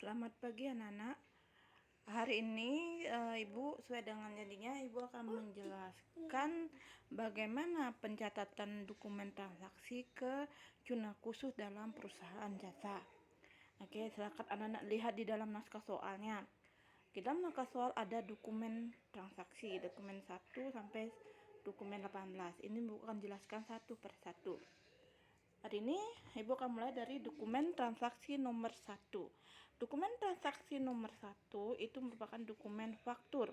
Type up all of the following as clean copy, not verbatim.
Selamat pagi anak-anak. Hari ini Ibu sesuai dengan janjinya Ibu akan menjelaskan bagaimana pencatatan dokumen transaksi ke jurnal khusus dalam perusahaan jasa. Oke, silakan anak-anak lihat di dalam naskah soalnya. Di dalam naskah soal ada dokumen transaksi, dokumen 1 sampai dokumen 18. Ini Ibu akan jelaskan satu per satu. Hari ini Ibu akan mulai dari dokumen transaksi nomor 1. Dokumen transaksi nomor 1 itu merupakan dokumen faktur.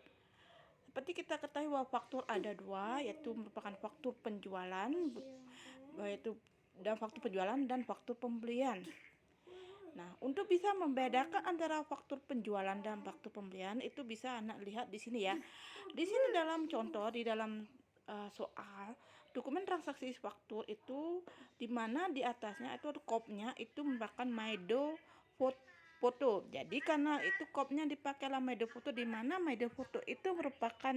Seperti kita ketahui bahwa faktur ada dua, yaitu merupakan faktur penjualan, faktur penjualan dan faktur pembelian. Nah, untuk bisa membedakan antara faktur penjualan dan faktur pembelian itu bisa anak lihat di sini ya. Di sini dalam contoh di dalam soal dokumen transaksi faktur itu di mana di atasnya itu ada kopnya itu merupakan Maido foto. Jadi karena itu kopnya dipakailah Maido foto, di mana Maido foto itu merupakan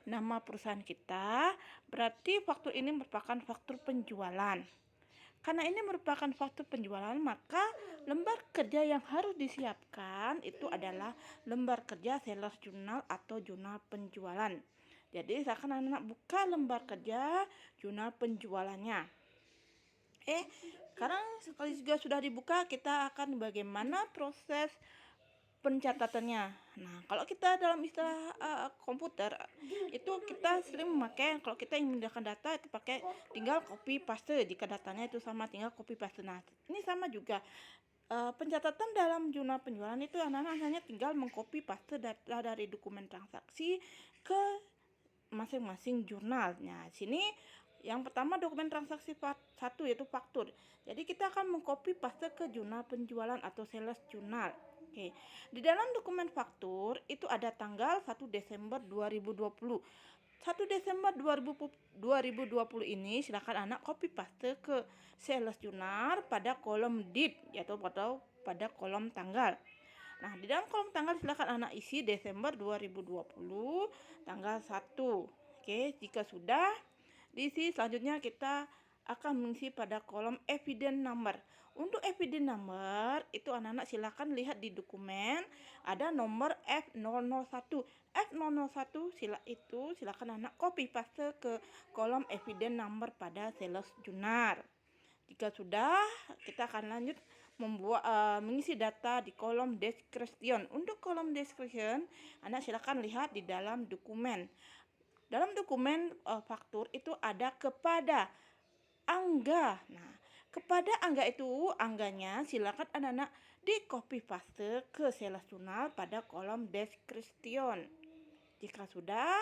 nama perusahaan kita, berarti faktur ini merupakan faktur penjualan. Karena ini merupakan faktur penjualan, maka lembar kerja yang harus disiapkan itu adalah lembar kerja sales journal atau jurnal penjualan. Jadi silakan anak-anak buka lembar kerja jurnal penjualannya. Sekarang sekali juga sudah dibuka, kita akan bagaimana proses pencatatannya. Nah, kalau kita dalam istilah komputer itu kita sering memakai, kalau kita ingin memindahkan data itu pakai tinggal copy paste, jika datanya itu sama tinggal copy paste. Nah, ini sama juga pencatatan dalam jurnal penjualan itu anak-anak hanya tinggal mengcopy paste data dari dokumen transaksi ke masing-masing jurnalnya. Sini yang pertama dokumen transaksi 1 yaitu faktur. Jadi kita akan mengcopy paste ke jurnal penjualan atau sales journal. Oke. Di dalam dokumen faktur itu ada tanggal 1 Desember 2020. 1 Desember 2020 ini silakan anak copy paste ke sales journal pada kolom date yaitu pada kolom tanggal. Nah, di dalam kolom tanggal silakan anak isi Desember 2020 tanggal 1. Oke, jika sudah diisi, selanjutnya kita akan mengisi pada kolom evidence number. Untuk evidence number itu anak-anak silakan lihat di dokumen ada nomor F001. F001 silakan anak copy paste ke kolom evidence number pada sales journal. Jika sudah, kita akan lanjut mengisi data di kolom description. Untuk kolom description, Anda silakan lihat di dalam dokumen. Dalam dokumen faktur itu ada kepada angga. Nah, kepada angga itu, angganya silakan anak-anak di copy paste ke sales journal pada kolom description. Jika sudah,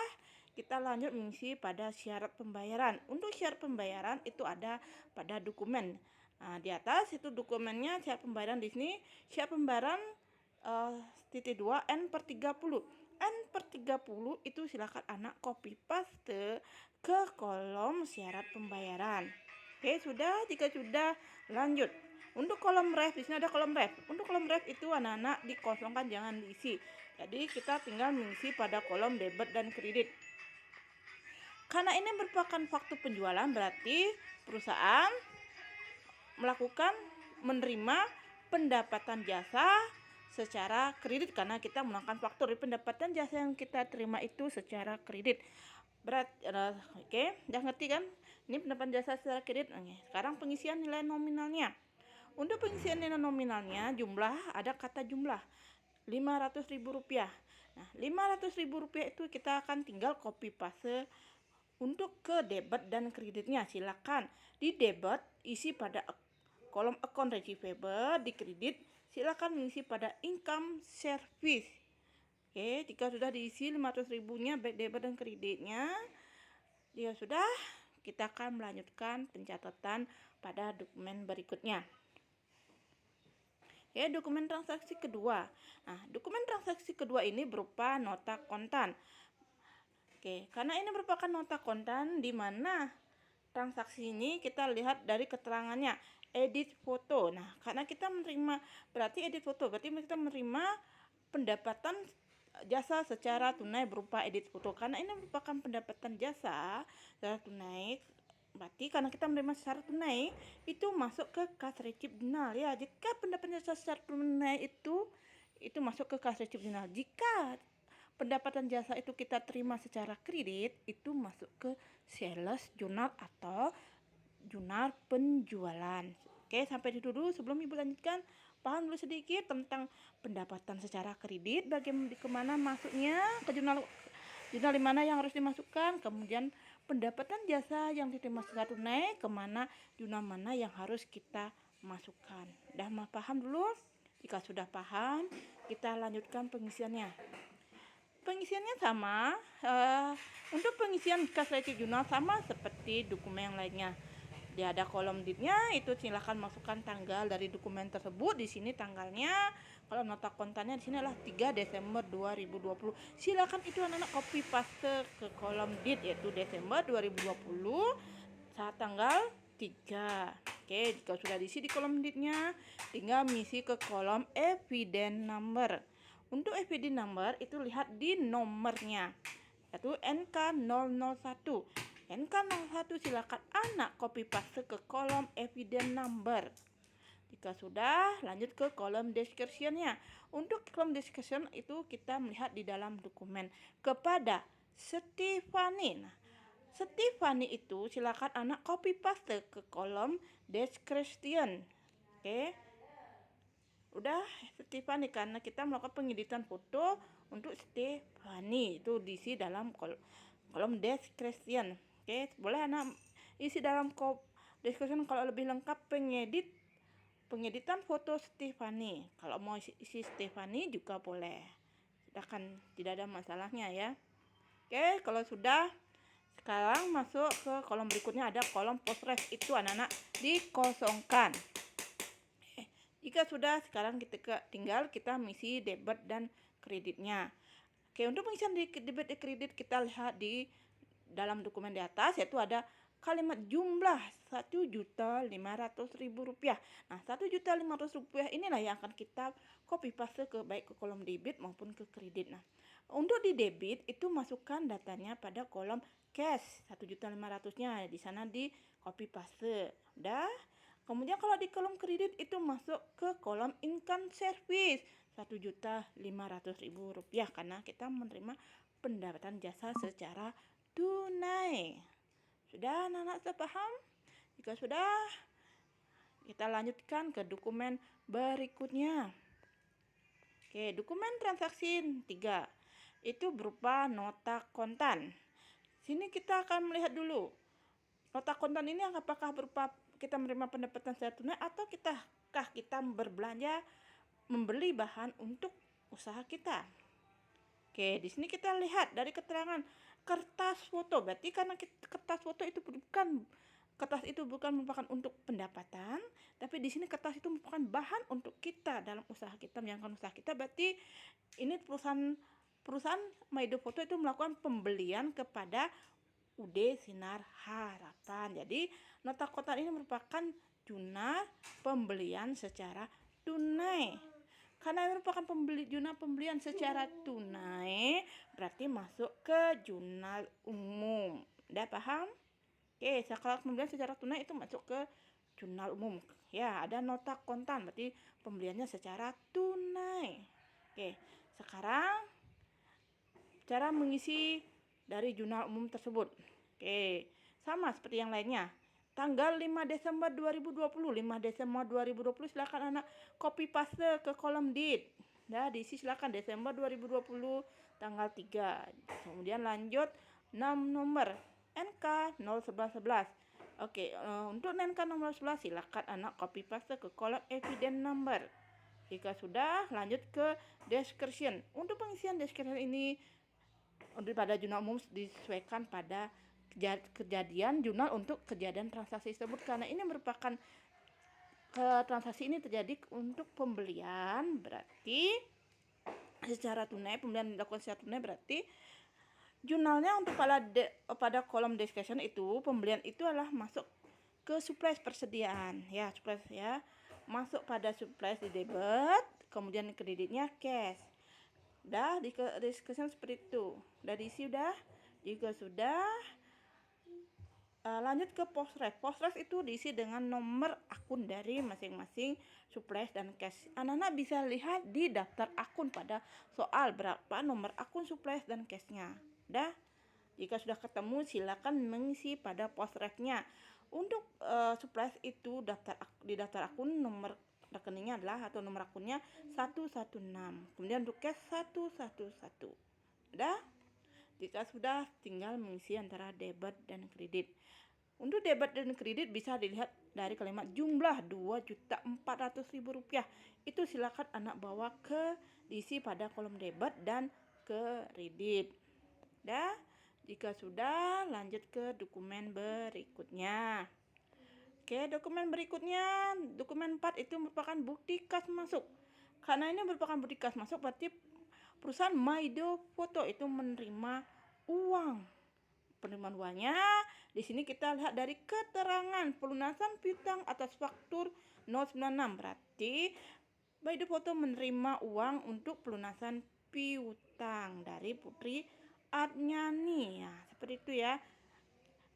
kita lanjut mengisi pada syarat pembayaran. Untuk syarat pembayaran itu ada pada dokumen. Nah, di atas itu dokumennya syarat pembayaran. Di sini syarat pembayaran titik 2 N/30. N/30 itu silakan anak copy paste ke kolom syarat pembayaran. Oke, sudah. Jika sudah, lanjut. Untuk kolom ref, di sini ada kolom ref. Untuk kolom ref itu anak-anak dikosongkan, jangan diisi. Jadi kita tinggal mengisi pada kolom debit dan kredit. Karena ini merupakan faktur penjualan, berarti perusahaan menerima pendapatan jasa secara kredit karena kita menggunakan faktur. Pendapatan jasa yang kita terima itu secara kredit. Oke, udah ngerti kan? Ini pendapatan jasa secara kredit. Sekarang pengisian nilai nominalnya. Untuk pengisian nilai nominalnya ada kata jumlah Rp500.000. Nah, Rp500.000 itu kita akan tinggal copy paste untuk ke debit dan kreditnya. Silakan di debit isi pada kolom account receivable, di kredit silakan mengisi pada income service. Oke, jika sudah diisi 500.000-nya baik debit dan kreditnya, jika sudah, kita akan melanjutkan pencatatan pada dokumen berikutnya. Dokumen transaksi kedua. Nah, dokumen transaksi kedua ini berupa nota kontan. Karena ini merupakan nota kontan di mana transaksi ini kita lihat dari keterangannya edit foto. Nah, karena kita menerima berarti edit foto, berarti kita menerima pendapatan jasa secara tunai berupa edit foto. Karena ini merupakan pendapatan jasa secara tunai, berarti karena kita menerima secara tunai itu masuk ke kas receipt journal ya. Jika pendapatan jasa secara tunai itu itu masuk ke kas resip jurnal. Jika pendapatan jasa itu kita terima secara kredit, itu masuk ke sales jurnal atau jurnal penjualan. Oke, sampai di dulu. Sebelum Ibu lanjutkan, paham dulu sedikit tentang pendapatan secara kredit, bagaimana kemana masuknya ke jurnal di mana yang harus dimasukkan, kemudian pendapatan jasa yang diterima secara tunai kemana, jurnal mana yang harus kita masukkan. Udah paham dulu? Jika sudah paham, kita lanjutkan pengisiannya. Pengisiannya sama, untuk pengisian kas resip jurnal sama seperti dokumen yang lainnya. Dia ada kolom ditnya, itu silakan masukkan tanggal dari dokumen tersebut. Di sini tanggalnya, kalau nota kontannya di sini adalah 3 Desember 2020. Silakan itu anak-anak copy paste ke kolom dit, yaitu Desember 2020 saat tanggal 3. Oke, jika sudah diisi di kolom ditnya, tinggal mengisi ke kolom evidence number. Untuk evidence number itu lihat di nomornya, yaitu NK001. NK01 silakan anak copy paste ke kolom evidence number. Jika sudah, lanjut ke kolom description-nya. Untuk kolom description itu kita melihat di dalam dokumen kepada Stefani. Nah, Stefani itu silakan anak copy paste ke kolom description. Oke. Udah Stefani, karena kita melakukan pengeditan foto untuk Stefani, itu diisi dalam kolom description. Oke, boleh anak isi dalam description kalau lebih lengkap pengeditan foto Stefani. Kalau mau isi Stefani juga boleh. Silakan, tidak ada masalahnya ya. Oke, kalau sudah, sekarang masuk ke kolom berikutnya, ada kolom postres. Itu anak-anak dikosongkan. Jika sudah, sekarang tinggal kita mengisi debit dan kreditnya. Oke, untuk pengisian debit dan kredit kita lihat di dalam dokumen di atas, yaitu ada kalimat jumlah Rp1.500.000. Nah, Rp1.500.000 inilah yang akan kita copy paste ke baik ke kolom debit maupun ke kredit. Nah, untuk di debit itu masukkan datanya pada kolom cash 1.500.000-nya, di sana di copy paste. Udah. Kemudian kalau di kolom kredit itu masuk ke kolom income service Rp1.500.000 karena kita menerima pendapatan jasa secara tunai. Sudah anak-anak sudah paham? Jika sudah, kita lanjutkan ke dokumen berikutnya. Oke, dokumen transaksi 3 itu berupa nota kontan. Sini kita akan melihat dulu nota kontan ini apakah berupa kita menerima pendapatan secara tunai atau kita berbelanja membeli bahan untuk usaha kita. Oke, di sini kita lihat dari keterangan kertas foto. Berarti karena kertas foto itu bukan merupakan untuk pendapatan, tapi di sini kertas itu merupakan bahan untuk kita dalam usaha kita, menjalankan usaha kita. Berarti ini perusahaan Maido Foto itu melakukan pembelian kepada UD Sinar Harapan. Jadi nota kontan ini merupakan jurnal pembelian secara tunai. Karena merupakan jurnal pembelian secara tunai, berarti masuk ke jurnal umum. Udah paham? Oke, kalau pembelian secara tunai itu masuk ke jurnal umum. Ya, ada nota kontan, berarti pembeliannya secara tunai. Oke, sekarang cara mengisi dari jurnal umum tersebut. Oke, sama seperti yang lainnya. Tanggal 5 Desember 2020 silakan anak copy paste ke kolom dit. Nah, diisi silakan Desember 2020 tanggal 3. Kemudian lanjut 6 nomor NK 01111. Oke, untuk NK nomor 11 silakan anak copy paste ke kolom evidence number. Jika sudah, lanjut ke description. Untuk pengisian description ini pada jurnal umum disesuaikan pada kejadian jurnal untuk kejadian transaksi tersebut, karena ini merupakan transaksi ini terjadi untuk pembelian, berarti secara tunai, pembelian dilakukan secara tunai, berarti jurnalnya untuk pada kolom description itu pembelian itu adalah masuk ke supplies persediaan ya, supplies ya, masuk pada supplies di debit, kemudian kreditnya cash. Udah di description seperti itu. Udah diisi udah. Jika sudah, Lanjut ke Postres. Postres itu diisi dengan nomor akun dari masing-masing supplies dan cash. Anak-anak bisa lihat di daftar akun pada soal berapa nomor akun supplies dan cashnya. Udah? Jika sudah ketemu, silakan mengisi pada Postresnya. Untuk supplies itu di daftar akun nomor rekeningnya adalah atau nomor akunnya 116. Kemudian untuk cash 111. Udah? Jika sudah, tinggal mengisi antara debit dan kredit. Untuk debit dan kredit bisa dilihat dari kalimat jumlah Rp2.400.000. Itu silakan anak bawa ke diisi pada kolom debit dan kredit. Dah, jika sudah, lanjut ke dokumen berikutnya. Oke, dokumen berikutnya, dokumen 4 itu merupakan bukti kas masuk. Karena ini merupakan bukti kas masuk, berarti perusahaan Maido Foto itu menerima uang. Penerimaan uangnya di sini kita lihat dari keterangan pelunasan piutang atas faktur 096. Berarti Maido Foto menerima uang untuk pelunasan piutang dari Putri Adnyani. Ya, seperti itu ya.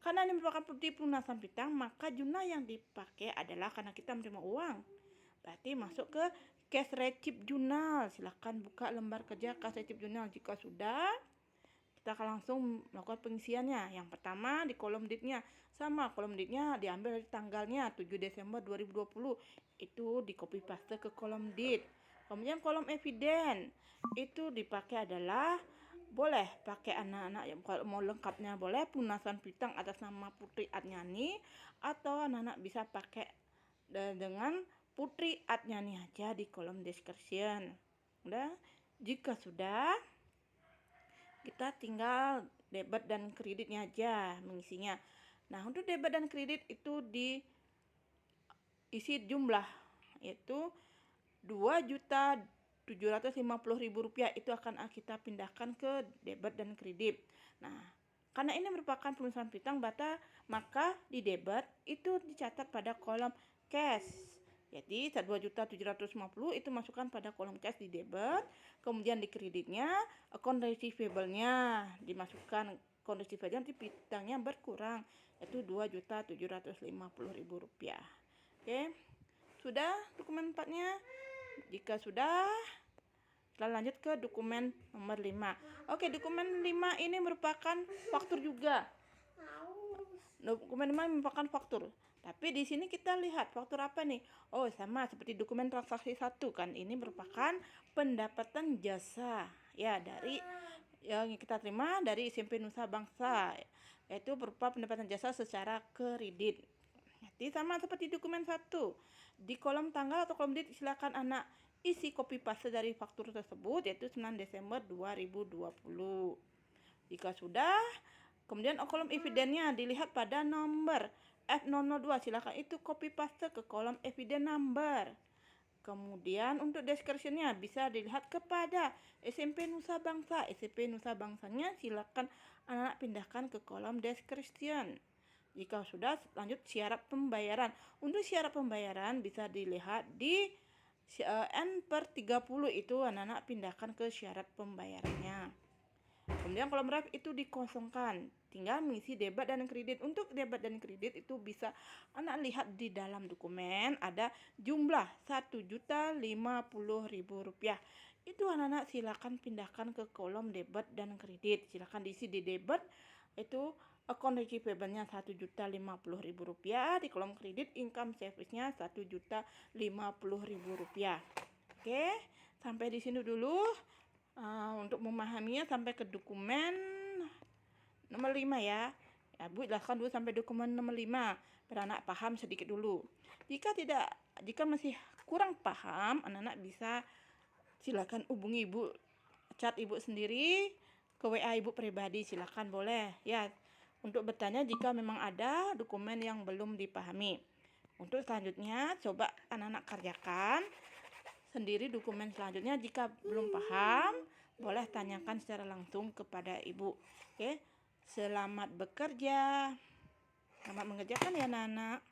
Karena ini merupakan bukti pelunasan piutang, maka jumlah yang dipakai adalah karena kita menerima uang. Berarti masuk ke cash receipt jurnal. Silahkan buka lembar kerja cash receipt jurnal. Jika sudah, kita akan langsung melakukan pengisiannya. Yang pertama di kolom date-nya. Sama, kolom date-nya diambil dari tanggalnya 7 Desember 2020. Itu di copy paste ke kolom date. Kemudian kolom eviden itu dipakai adalah boleh pakai anak-anak yang kalau mau lengkapnya boleh pelunasan piutang atas nama Putri Adnyani, atau anak-anak bisa pakai dengan Putri Adnyani aja di kolom description. Udah, jika sudah, kita tinggal debit dan kreditnya aja mengisinya. Nah, untuk debit dan kredit itu diisi jumlah, yaitu Rp2.750.000 itu akan kita pindahkan ke debit dan kredit. Nah, karena ini merupakan pelunasan piutang, maka di debit itu dicatat pada kolom cash. Jadi 2.750.000 itu masukkan pada kolom cash di debit. Kemudian di kreditnya account receivable-nya dimasukkan, account receivable nanti piutangnya berkurang, yaitu Rp2.750.000. Oke, sudah dokumen 4-nya. Jika sudah, kita lanjut ke dokumen nomor 5. Oke, dokumen 5 ini merupakan faktur juga. Dokumen 5 merupakan faktur. Tapi di sini kita lihat faktur apa nih? Oh, sama seperti dokumen transaksi 1 kan. Ini merupakan pendapatan jasa ya dari yang kita terima dari SMP Nusa Bangsa, yaitu berupa pendapatan jasa secara kredit. Jadi sama seperti dokumen 1. Di kolom tanggal atau kolom date silakan anak isi copy paste dari faktur tersebut, yaitu 9 Desember 2020. Jika sudah, kemudian kolom evidennya dilihat pada nomor F002, silakan itu copy paste ke kolom eviden number. Kemudian untuk description-nya bisa dilihat kepada SMP Nusa Bangsa. SMP Nusa Bangsanya silakan anak pindahkan ke kolom description. Jika sudah, lanjut syarat pembayaran. Untuk syarat pembayaran bisa dilihat di N/30, itu anak-anak pindahkan ke syarat pembayarannya. Kemudian kolom ref itu dikosongkan, tinggal mengisi debit dan kredit. Untuk debit dan kredit itu bisa anak lihat di dalam dokumen ada jumlah Rp1.050.000. Itu anak-anak silakan pindahkan ke kolom debit dan kredit. Silakan diisi di debit, itu account receivable-nya Rp1.050.000. Di kolom kredit income service-nya Rp1.050.000. Oke, sampai di sini dulu. Untuk memahaminya sampai ke dokumen nomor 5 ya. Bu jelaskan dulu sampai dokumen nomor 5 biar anak paham sedikit dulu. Jika masih kurang paham, anak-anak bisa silakan hubungi ibu, chat ibu sendiri ke WA ibu pribadi, silakan boleh ya, untuk bertanya jika memang ada dokumen yang belum dipahami. Untuk selanjutnya coba anak-anak kerjakan sendiri dokumen selanjutnya. Jika belum paham, boleh tanyakan secara langsung kepada ibu. Oke, selamat bekerja, selamat mengerjakan ya anak-anak.